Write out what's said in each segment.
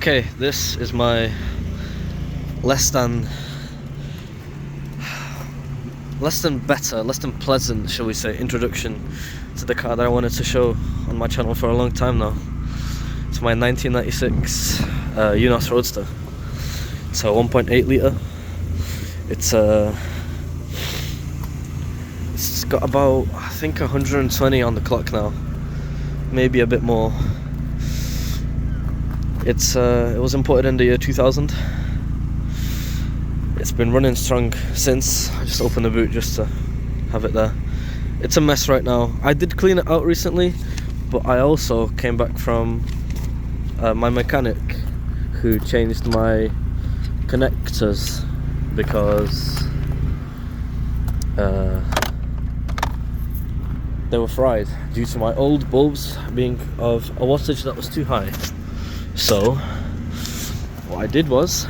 Okay, this is my less than pleasant, shall we say, introduction to the car that I wanted to show on my channel for a long time now. It's my 1996 Eunos Roadster. It's a 1.8 litre. It's got about, I think, 120 on the clock now, maybe a bit more. It was imported in the year 2000. It's been running strong since. I just opened the boot just to have it there. It's a mess right now. I did clean it out recently, but I also came back from my mechanic who changed my connectors because they were fried due to my old bulbs being of a wattage that was too high. So what I did was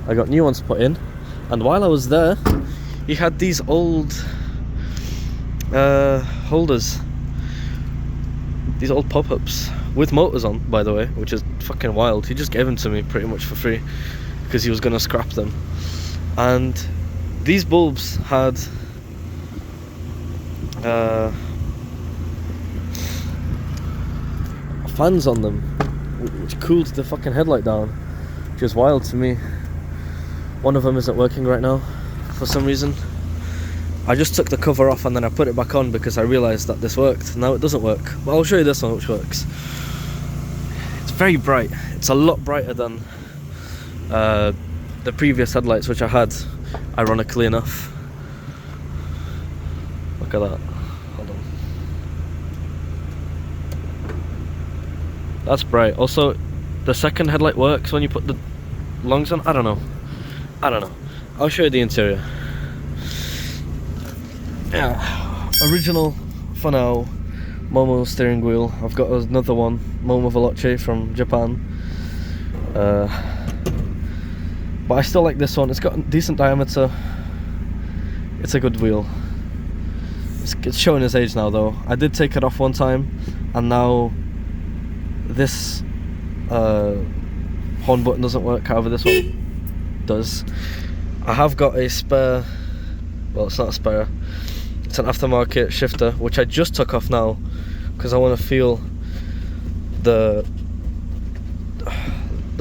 I got new ones put in, and while I was there he had these old holders, these old pop-ups with motors on, by the way, which is fucking wild. He just gave them to me pretty much for free because he was gonna scrap them. And these bulbs had fans on them which cooled the fucking headlight down, which is wild to me. One of them isn't working right now for some reason. I just took the cover off and then I put it back on because I realised that this worked. Now it doesn't work, but I'll show you this one which works. It's very bright. It's a lot brighter than the previous headlights which I had, ironically enough. Look at that. Hold on. That's bright. Also, the second headlight works when you put the longs on. I don't know. I'll show you the interior. Yeah, original for now Momo steering wheel. I've got another one, Momo Veloce from Japan, but I still like this one. It's got a decent diameter. It's a good wheel. It's showing its age now though. I did take it off one time, and now this horn button doesn't work, however this one does. I have got a spare, well, it's not a spare, it's an aftermarket shifter which I just took off now because I want to feel the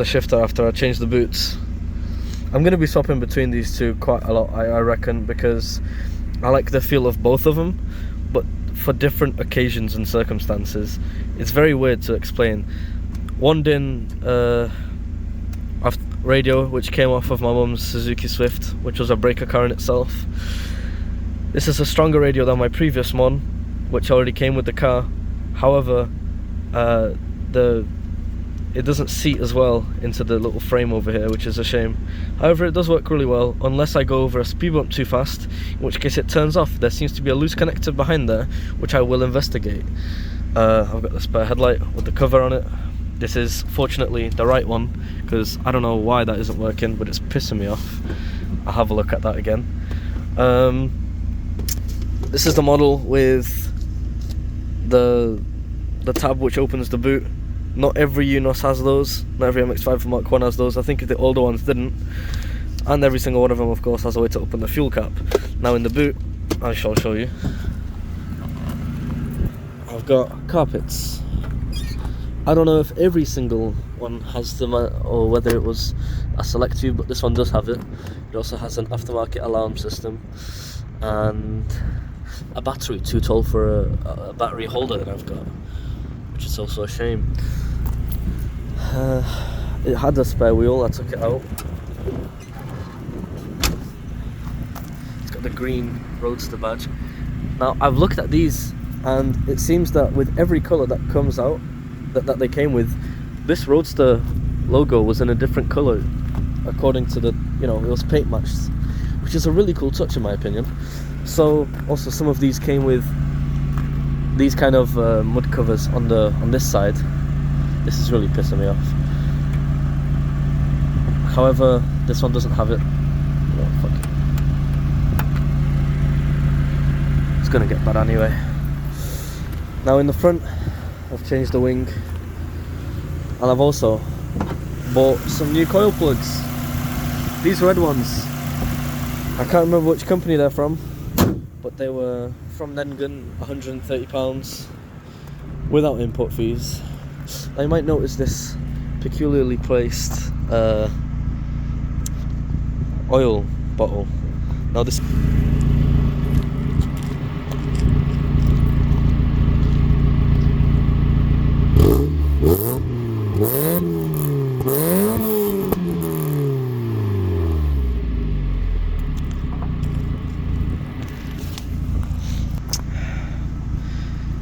shifter after I change the boots. I'm going to be swapping between these two quite a lot, I reckon, because I like the feel of both of them, but for different occasions and circumstances. It's very weird to explain. One din radio which came off of my mum's Suzuki Swift, which was a breaker car in itself. This is a stronger radio than my previous one, which already came with the car. However, it doesn't seat as well into the little frame over here, which is a shame. However, it does work really well, unless I go over a speed bump too fast, in which case it turns off. There seems to be a loose connector behind there, which I will investigate. I've got the spare headlight with the cover on it. This is fortunately the right one, because I don't know why that isn't working, but it's pissing me off. I'll have a look at that again. This is the model with the tab which opens the boot. Not every Eunos has those. Not every MX-5 Mark 1 has those. I think the older ones didn't. And every single one of them, of course, has a way to open the fuel cap. Now in the boot, I shall show you. I've got carpets. I don't know if every single one has them or whether it was a select few, but this one does have it. It also has an aftermarket alarm system and a battery too tall for a battery holder that I've got, which is also a shame. It had a spare wheel, I took it out. It's got the green Roadster badge. Now I've looked at these, and it seems that with every colour that comes out that they came with, this Roadster logo was in a different colour according to the, you know, it was paint matched, which is a really cool touch in my opinion. So also some of these came with these kind of mud covers on this side. This is really pissing me off. However, this one doesn't have it. Oh, fuck it. It's gonna get bad anyway. Now in the front, I've changed the wing, and I've also bought some new coil plugs. These red ones, I can't remember which company they're from, but they were from Nengun, £130 without import fees. Now you might notice this peculiarly placed oil bottle. Now this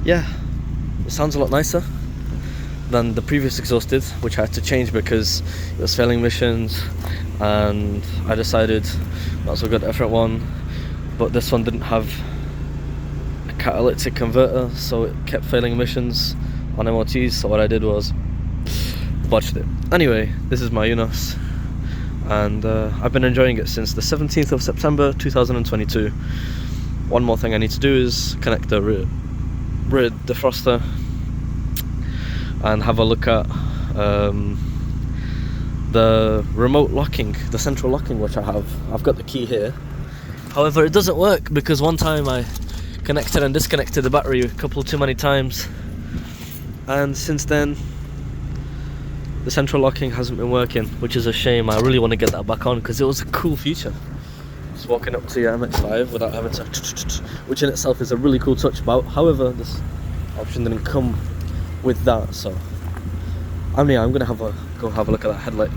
yeah, it sounds a lot nicer than the previous exhaust did, which I had to change because it was failing emissions, and I decided might as well get a different one. But this one didn't have a catalytic converter, so it kept failing emissions on MOTs, so what I did was botched it. Anyway, this is my Eunos, and I've been enjoying it since the 17th of September 2022. One more thing I need to do is connect the rear defroster and have a look at the remote locking, the central locking, which I have. I've got the key here. However, it doesn't work because one time I connected and disconnected the battery a couple too many times, and since then the central locking hasn't been working, which is a shame. I really want to get that back on because it was a cool feature. Just walking up to your MX-5 without having to, which in itself is a really cool touch about. However, this option didn't come with that, so I'm gonna go have a look at that headlight.